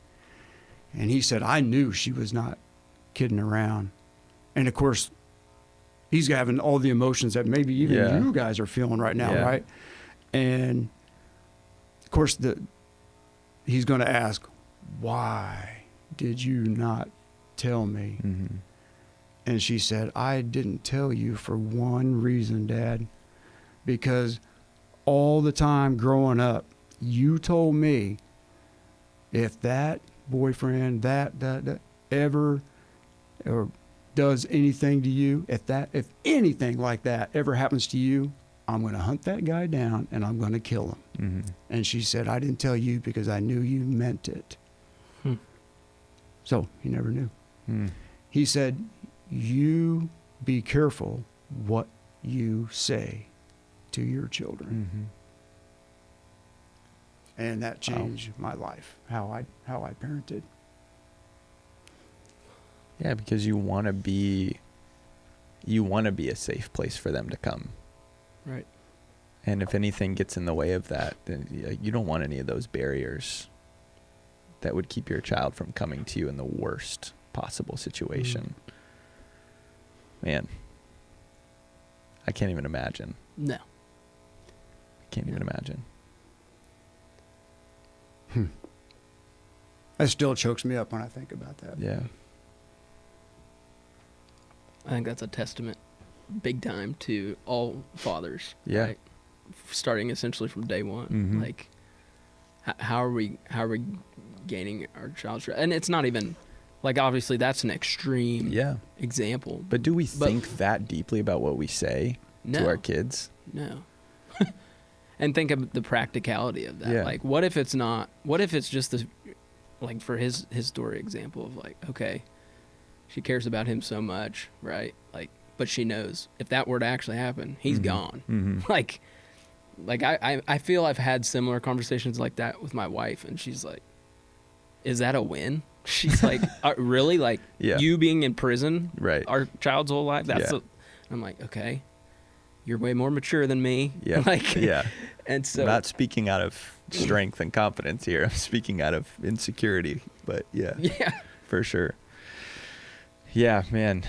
And he said, I knew she was not kidding around. And of course, he's having all the emotions that maybe even you guys are feeling right now, right? And of course, he's going to ask, why did you not tell me? Mm-hmm. And she said, I didn't tell you for one reason, Dad, because all the time growing up, you told me if that boyfriend that ever or does anything to you, if anything like that ever happens to you, I'm going to hunt that guy down and I'm going to kill him. Mm-hmm. And she said, I didn't tell you because I knew you meant it. So he never knew. He said, you be careful what you say to your children. Mm-hmm. And that changed my life, how I parented. Yeah, because you want to be a safe place for them to come. Right. And if anything gets in the way of that, then you don't want any of those barriers that would keep your child from coming to you in the worst possible situation. Man, I can't even imagine. No. I can't even imagine. That still chokes me up when I think about that. Yeah. I think that's a testament, big time, to all fathers. Yeah. Right? Starting essentially from day one. Mm-hmm. Like, how are we gaining our child's trust? And it's not even, like, obviously that's an extreme example. But do we think that deeply about what we say to our kids? No. And think of the practicality of that. Yeah. Like, what if it's just this, like, for his story example of, like, okay, she cares about him so much, right? Like, but she knows if that were to actually happen, he's gone. Mm-hmm. Like I feel I've had similar conversations like that with my wife, and she's like, is that a win? She's like, really? Like, you being in prison, right? Our child's whole life? I'm like, okay, you're way more mature than me. Yeah. Like, yeah. And so, I'm not speaking out of strength and confidence here. I'm speaking out of insecurity, but yeah, for sure. Yeah, man.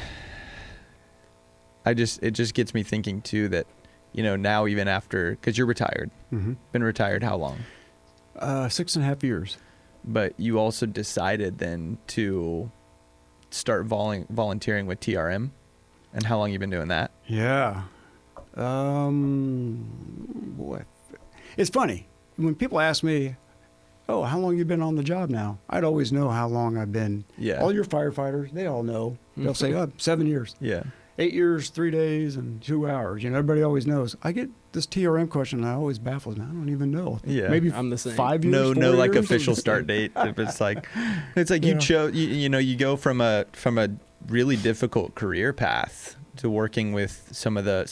It just gets me thinking too that, now even after, because you're retired, been retired how long? 6.5 years. But you also decided then to start volunteering with TRM, and how long you been doing that? Yeah. Boy, it's funny when people ask me, oh, how long you been on the job now? I'd always know how long I've been. Yeah. All your firefighters, they all know. They'll say, 7 years. Yeah. 8 years, 3 days, and 2 hours. Everybody always knows. I get this TRM question, and I always baffles me. I don't even know. Yeah. Maybe I'm the same. 5 years. No, 4 years? like official start date. If it's like you chose. You go from a really difficult career path to working with some of the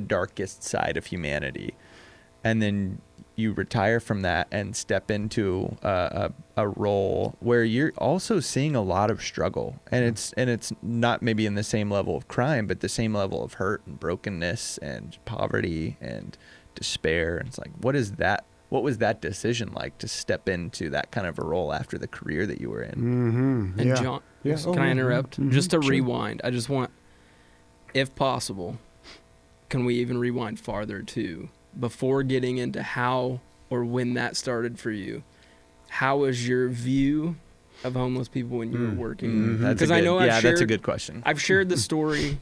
darkest side of humanity, and then you retire from that and step into a role where you're also seeing a lot of struggle, and it's not maybe in the same level of crime, but the same level of hurt and brokenness and poverty and despair. And it's like, what was that decision like to step into that kind of a role after the career that you were in? Mm-hmm. And yeah. Yeah. Can I interrupt? Mm-hmm. Just to rewind. I just want, if possible, can we even rewind farther to before getting into how or when that started for you? How was your view of homeless people when you were working? Because I know that's a good question. I've shared the story.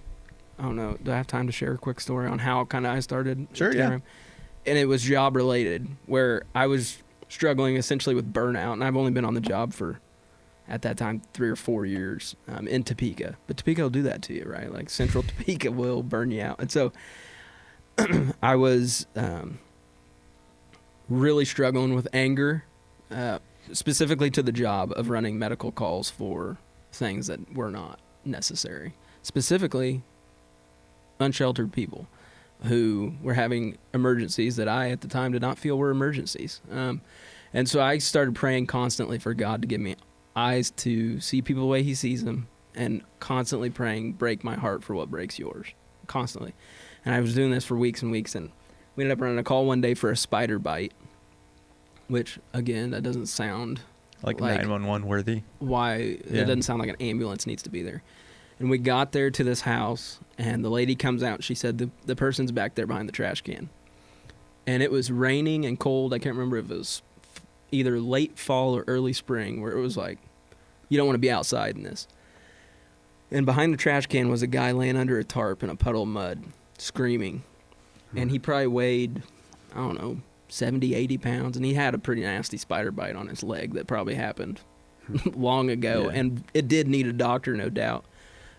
I don't know. Do I have time to share a quick story on how kind of I started? Sure, yeah. And it was job related, where I was struggling essentially with burnout, and I've only been on the job for, at that time, 3 or 4 years in Topeka. But Topeka will do that to you, right? Like Central Topeka will burn you out. And so I was really struggling with anger, specifically to the job of running medical calls for things that were not necessary. Specifically, unsheltered people who were having emergencies that I, at the time, did not feel were emergencies. And so I started praying constantly for God to give me eyes to see people the way he sees them, and constantly praying, break my heart for what breaks yours, constantly. And I was doing this for weeks and weeks, and we ended up running a call one day for a spider bite, which, again, that doesn't sound like 911 worthy. Why? It doesn't sound like an ambulance needs to be there. And we got there to this house, and the lady comes out, and she said, the person's back there behind the trash can. And it was raining and cold. I can't remember if it was either late fall or early spring, where it was like, you don't want to be outside in this. And behind the trash can was a guy laying under a tarp in a puddle of mud, screaming. And he probably weighed, I don't know, 70, 80 pounds, and he had a pretty nasty spider bite on his leg that probably happened long ago, and it did need a doctor, no doubt.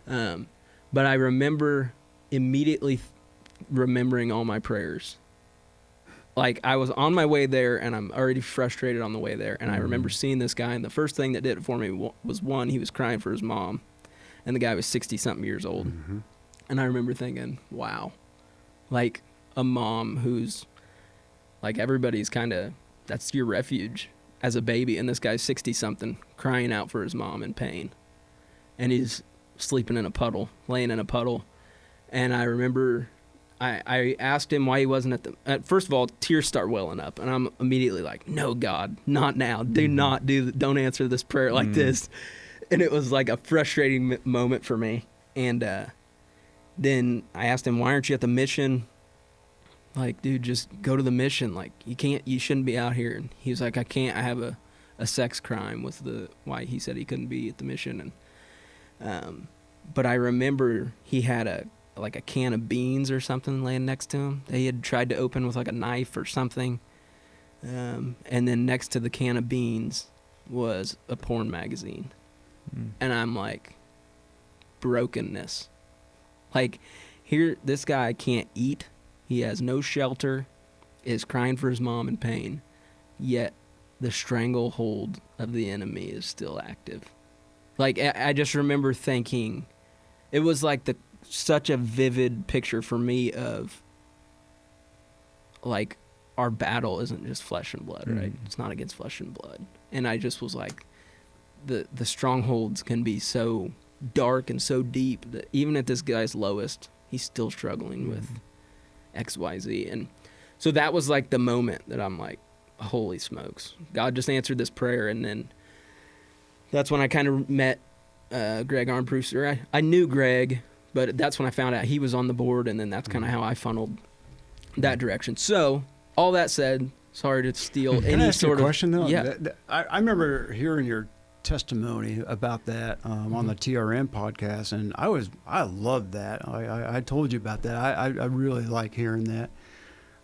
But I remember immediately remembering all my prayers. Like, I was on my way there, and I'm already frustrated on the way there, and I remember seeing this guy, and the first thing that did it for me was, one, he was crying for his mom, and the guy was 60-something years old. And I remember thinking, wow, like a mom who's, like, everybody's kind of, that's your refuge as a baby, and this guy's 60-something crying out for his mom in pain. And he's sleeping in a puddle, laying in a puddle. And I remember I asked him why he wasn't first of all, tears start welling up, and I'm immediately like, no, God, not now. Don't answer this prayer like this. And it was like a frustrating moment for me. And then I asked him, why aren't you at the mission? Like, dude, just go to the mission. Like, you shouldn't be out here. And he was like, I can't. I have a sex crime with why he said he couldn't be at the mission. And but I remember he had a can of beans or something laying next to him that he had tried to open with like a knife or something. And then next to the can of beans was a porn magazine. And I'm like, brokenness. Like, here, this guy can't eat. He has no shelter, is crying for his mom in pain, yet the stranglehold of the enemy is still active. Like, I just remember thinking, it was like such a vivid picture for me of, like, our battle isn't just flesh and blood, right? It's not against flesh and blood. And I just was like, the strongholds can be so dark and so deep that even at this guy's lowest, he's still struggling with XYZ. And so that was like the moment that I'm like, holy smokes, God just answered this prayer. And then that's when I kind of met Greg Armbruster. I knew Greg, but that's when I found out he was on the board, and then that's kind of how I funneled that direction. So all that said, sorry to steal Can any I ask sort you a of question though? Yeah. I remember hearing your testimony about that on the TRM podcast, and I loved that. I told you about that. I really like hearing that.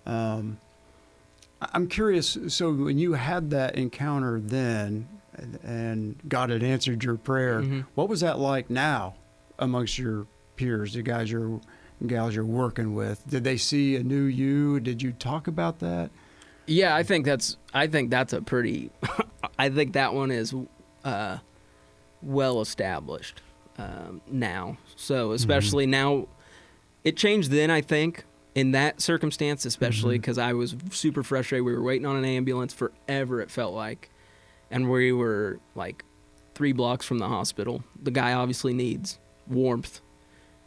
I'm curious, so when you had that encounter then and God had answered your prayer, what was that like now amongst your peers, the guys gals you're working with? Did they see a new you? Did you talk about that? Yeah, I think that's a pretty I think that one is well established now. So especially now, it changed then, I think, in that circumstance, especially because I was super frustrated. We were waiting on an ambulance forever, it felt like, and we were like 3 blocks from the hospital. The guy obviously needs warmth,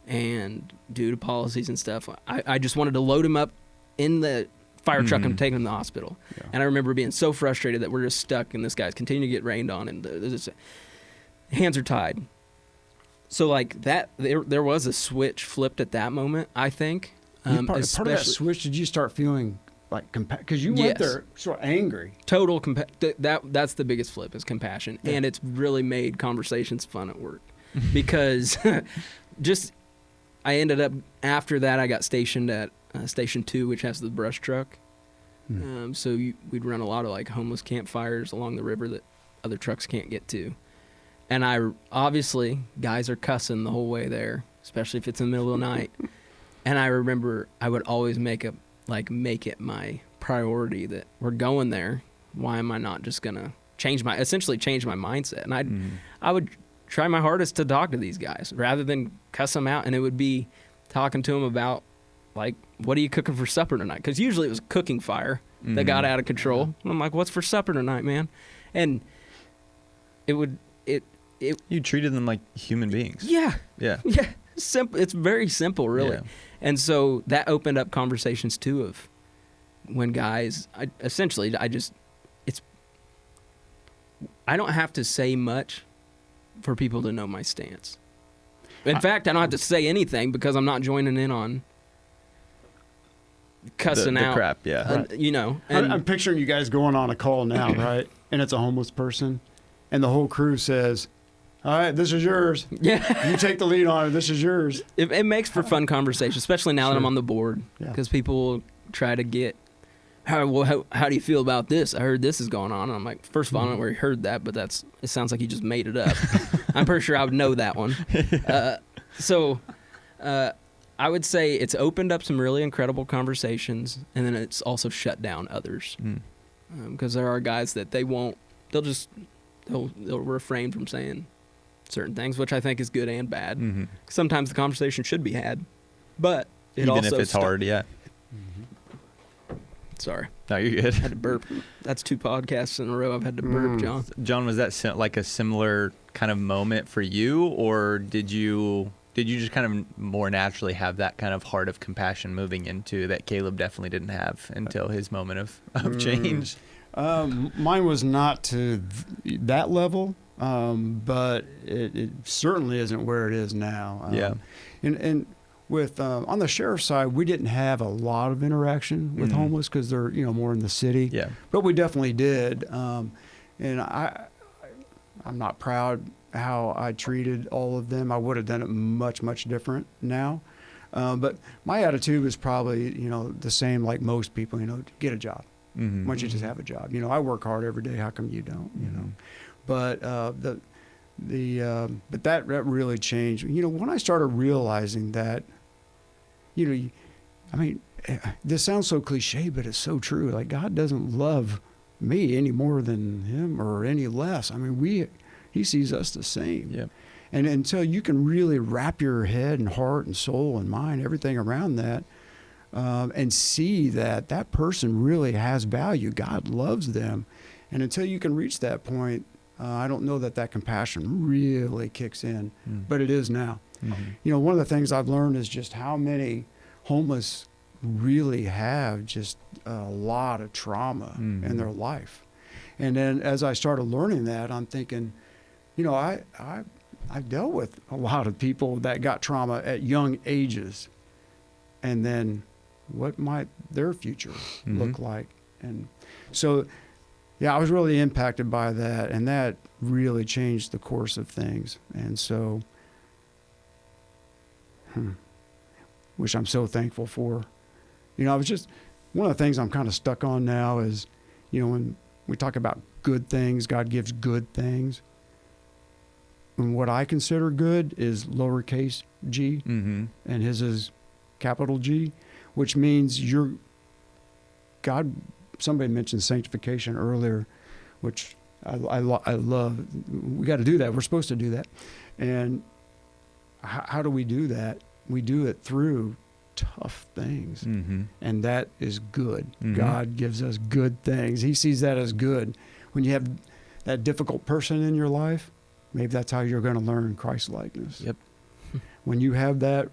and due to policies and stuff, I just wanted to load him up in the fire truck and take him to the hospital. Yeah. And I remember being so frustrated that we're just stuck, and this guy's continuing to get rained on, and hands are tied. So like that, there was a switch flipped at that moment, I think. Part of that switch, did you start feeling like because you went there sort of angry? Total that's the biggest flip is compassion, and it's really made conversations fun at work because I ended up after that I got stationed at Station 2, which has the brush truck. So we'd run a lot of like homeless campfires along the river that other trucks can't get to. And obviously guys are cussing the whole way there, especially if it's in the middle of the night. And I remember I would always make it my priority that we're going there. Why am I not just gonna essentially change my mindset? And I would try my hardest to talk to these guys rather than cuss them out. And it would be talking to them about like, what are you cooking for supper tonight? Because usually it was cooking fire that got out of control. And I'm like, what's for supper tonight, man? And you treated them like human beings. Yeah. Simple. It's very simple, really. Yeah. And so that opened up conversations too of when guys, I don't have to say much for people to know my stance. In fact, I don't have to say anything because I'm not joining in on cussing the out crap. Yeah. And I'm picturing you guys going on a call now, right? And it's a homeless person, and the whole crew says, all right, this is yours. Yeah. You take the lead on it. This is yours. It makes for fun conversation, especially now that I'm on the board, because people will try to get, how do you feel about this? I heard this is going on. And I'm like, first of all, I don't know where you heard that, but it sounds like you just made it up. I'm pretty sure I would know that one. So I would say it's opened up some really incredible conversations, and then it's also shut down others. Because there are guys that they'll refrain from saying certain things, which I think is good and bad. Sometimes the conversation should be had, but even if it's hard, Sorry. No, you're good. I had to burp. That's 2 podcasts in a row I've had to burp, John. John, was that like a similar kind of moment for you, or did you just kind of more naturally have that kind of heart of compassion moving into that Kaleb definitely didn't have until his moment of change? Mine was not to that level. But it certainly isn't where it is now. And with on the sheriff's side, we didn't have a lot of interaction with homeless because they're more in the city. Yeah. But we definitely did. And I'm not proud how I treated all of them. I would have done it much different now. But my attitude was probably the same like most people. Get a job. Why don't you just have a job? I work hard every day. How come you don't? But but that really changed. When I started realizing that, this sounds so cliche, but it's so true. Like God doesn't love me any more than him or any less. He sees us the same. Yeah. And until you can really wrap your head and heart and soul and mind, everything around that, and see that person really has value. God loves them. And until you can reach that point, I don't know that compassion really kicks in, but it is now. One of the things I've learned is just how many homeless really have just a lot of trauma in their life. And then as I started learning that, I'm thinking, I've dealt with a lot of people that got trauma at young ages. And then what might their future look like? And so I was really impacted by that, and that really changed the course of things. And so, which I'm so thankful for. I was just, one of the things I'm kind of stuck on now is, when we talk about good things, God gives good things. And what I consider good is lowercase g, and his is capital G, which means God. Somebody mentioned sanctification earlier, which I love. We got to do that. We're supposed to do that. And how do we do that? We do it through tough things. And that is good. God gives us good things. He sees that as good. When you have that difficult person in your life, maybe that's how you're going to learn Christ-likeness. Yep. When you have that,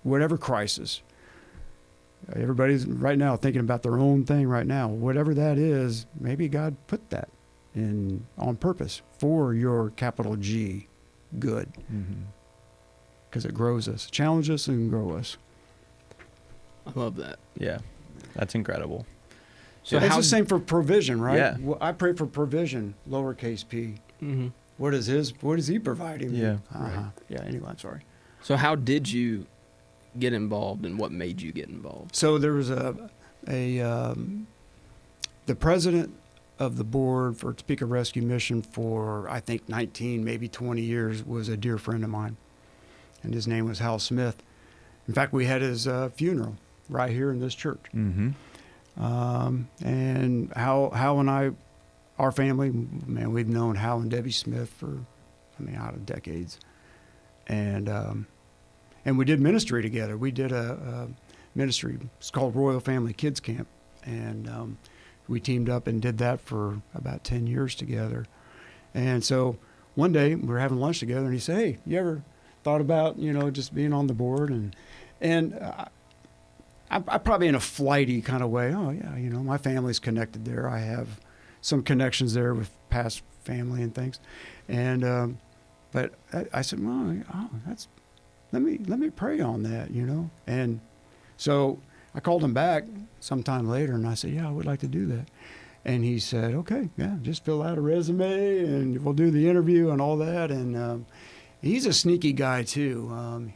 whatever crisis, everybody's right now thinking about their own thing right now. Whatever that is, maybe God put that in on purpose for your capital G good, because it grows us, challenges us, and grow us. I love that. Yeah, that's incredible. So it's the same for provision, right? Yeah. Well, I pray for provision, lowercase p. Mm-hmm. What is he providing me? Yeah. Uh-huh. Yeah. Anyway, I'm sorry. So how did you get involved, and what made you get involved? So there was the president of the board for Topeka Rescue Mission for, I think, 19, maybe 20 years was a dear friend of mine, and his name was Hal Smith. In fact, we had his funeral right here in this church. Mm-hmm. And Hal and I, our family, man, we've known Hal and Debbie Smith for, out of decades. And we did ministry together. We did a ministry. It's called Royal Family Kids Camp. And we teamed up and did that for about 10 years together. And so one day we were having lunch together, and he said, "Hey, you ever thought about, just being on the board?" And I'm probably in a flighty kind of way. Oh, yeah, my family's connected there. I have some connections there with past family and things. And but I said, "Well, let me pray on that, And so I called him back sometime later, and I said, "Yeah, I would like to do that." And he said, "Okay, yeah, just fill out a resume, and we'll do the interview and all that." And he's a sneaky guy too.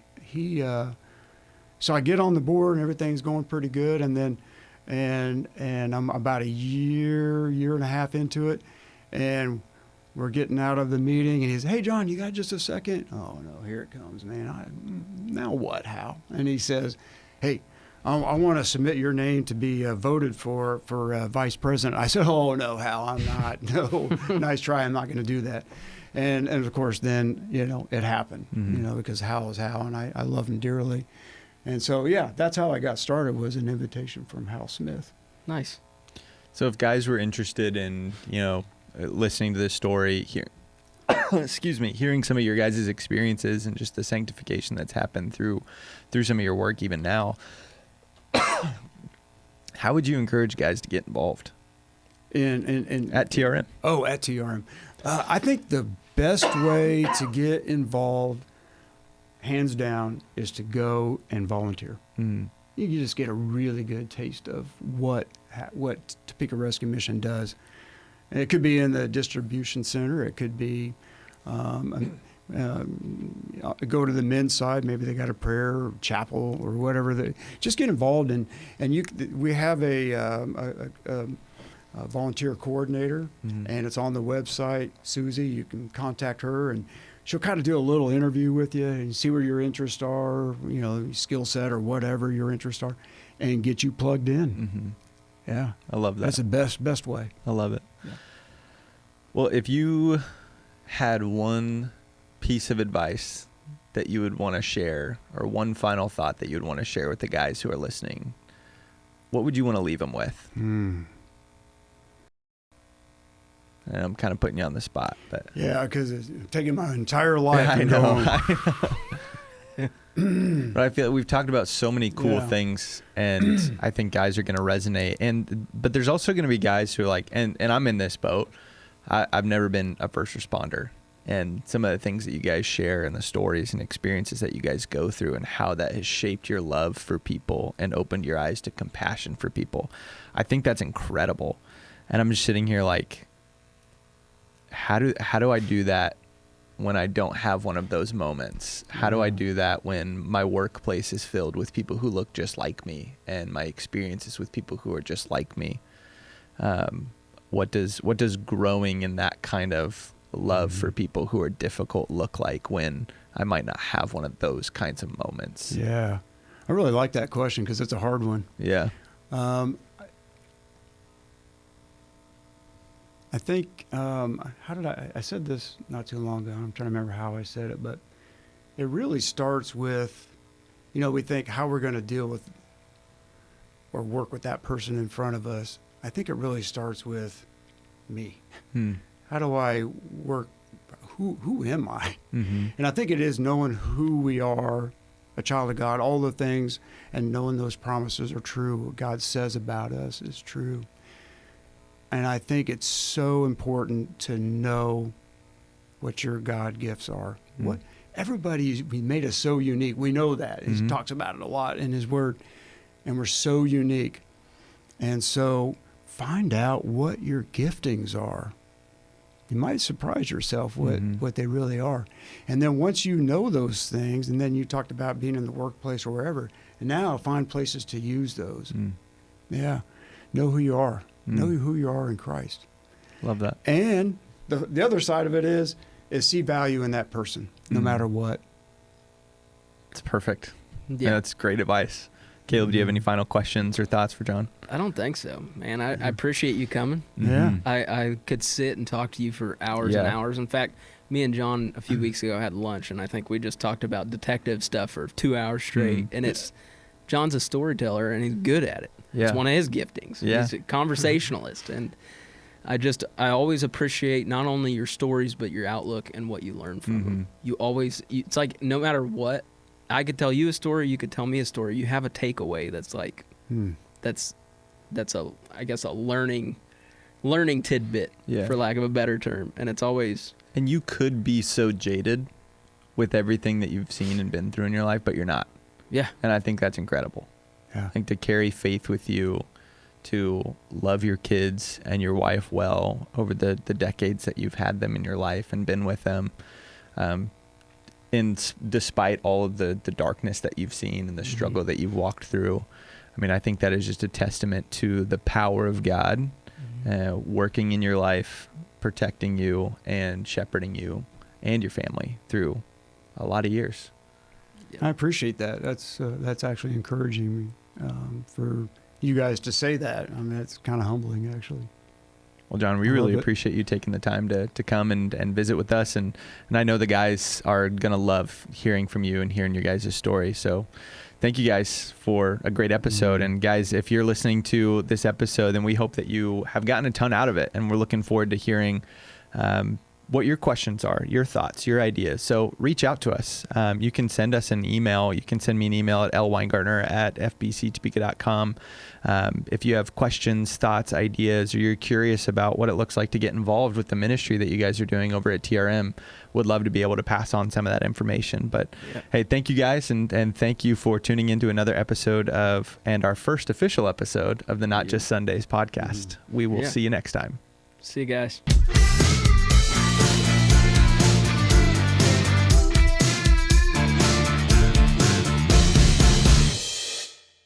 So I get on the board, and everything's going pretty good. And then, and I'm about a year and a half into it, and we're getting out of the meeting, and he says, "Hey, John, you got just a second?" "Oh no, here it comes, man. Now what, Hal?" And he says, "Hey, I want to submit your name to be voted for vice president." I said, "Oh no, Hal, I'm not. No, nice try. I'm not going to do that." And of course, then it happened. Because Hal is Hal, and I love him dearly. And so, yeah, that's how I got started, was an invitation from Hal Smith. Nice. So if guys were interested in, listening to this story, hearing some of your guys' experiences and just the sanctification that's happened through some of your work even now, how would you encourage guys to get involved? At TRM? Oh, at TRM. I think the best way to get involved, hands down, is to go and volunteer. You just get a really good taste of what Topeka Rescue Mission does. And it could be in the distribution center. It could be go to the men's side. Maybe they got a prayer or chapel or whatever. Just get involved, and we have a volunteer coordinator, and it's on the website. Susie, you can contact her, and she'll kind of do a little interview with you and see where your interests are, skill set or whatever your interests are, and get you plugged in. Yeah, I love that. That's the best way. I love it. Yeah. Well, if you had one piece of advice that you would want to share, or one final thought that you would want to share with the guys who are listening, what would you want to leave them with? And I'm kind of putting you on the spot, but yeah, because it's taking my entire life. I know. But I feel like we've talked about so many cool things, and I think guys are going to resonate. But there's also going to be guys who are like, and I'm in this boat. I've never been a first responder, and some of the things that you guys share and the stories and experiences that you guys go through, and how that has shaped your love for people and opened your eyes to compassion for people. I think that's incredible. And I'm just sitting here like, how do I do that when I don't have one of those moments? How do I do that when my workplace is filled with people who look just like me, and my experiences with people who are just like me? What does growing in that kind of love for people who are difficult look like when I might not have one of those kinds of moments? Yeah, I really like that question because it's a hard one. Yeah. I think, how did I said this not too long ago. I'm trying to remember how I said it, but it really starts with, we think how we're going to deal with or work with that person in front of us. I think it really starts with me. How do I work? Who am I? And I think it is knowing who we are, a child of God, all the things, and knowing those promises are true. What God says about us is true. And I think it's so important to know what your God gifts are. What he made us so unique. We know that. He talks about it a lot in his word, and we're so unique. And so find out what your giftings are. You might surprise yourself what they really are. And then once you know those things, and then you talked about being in the workplace or wherever, and now find places to use those. Yeah. Know who you are. Know who you are in Christ. Love that. And the other side of it is see value in that person, no matter what. It's perfect. Yeah, that's great advice. Kaleb, do you have any final questions or thoughts for John? I don't think so, man. I appreciate you coming. Yeah. I could sit and talk to you for hours and hours. In fact, me and John a few weeks ago had lunch, and I think we just talked about detective stuff for 2 hours straight. And John's a storyteller, and he's good at it. Yeah. It's one of his giftings. Yeah. He's a conversationalist. And I always appreciate not only your stories, but your outlook and what you learn from them. It's like no matter what, I could tell you a story, you could tell me a story. You have a takeaway that's like, that's I guess a learning tidbit, for lack of a better term. And it's always. And you could be so jaded with everything that you've seen and been through in your life, but you're not. Yeah. And I think that's incredible. Yeah. I think to carry faith with you, to love your kids and your wife well over the decades that you've had them in your life and been with them, despite all of the darkness that you've seen and the struggle that you've walked through. I mean, I think that is just a testament to the power of God working in your life, protecting you and shepherding you and your family through a lot of years. I appreciate that. That's actually encouraging me for you guys to say that. I mean, that's kind of humbling, actually. Well, John, we really appreciate you taking the time to come and visit with us. And I know the guys are going to love hearing from you and hearing your guys' story. So thank you guys for a great episode. And guys, if you're listening to this episode, then we hope that you have gotten a ton out of it. And we're looking forward to hearing what your questions are, your thoughts, your ideas. So reach out to us. You can send us an email. You can send me an email at lweingartner@fbctopeka.com. If you have questions, thoughts, ideas, or you're curious about what it looks like to get involved with the ministry that you guys are doing over at TRM, would love to be able to pass on some of that information. But hey, thank you guys. And thank you for tuning into another episode and our first official episode of the Not Just Sundays podcast. We will see you next time. See you guys.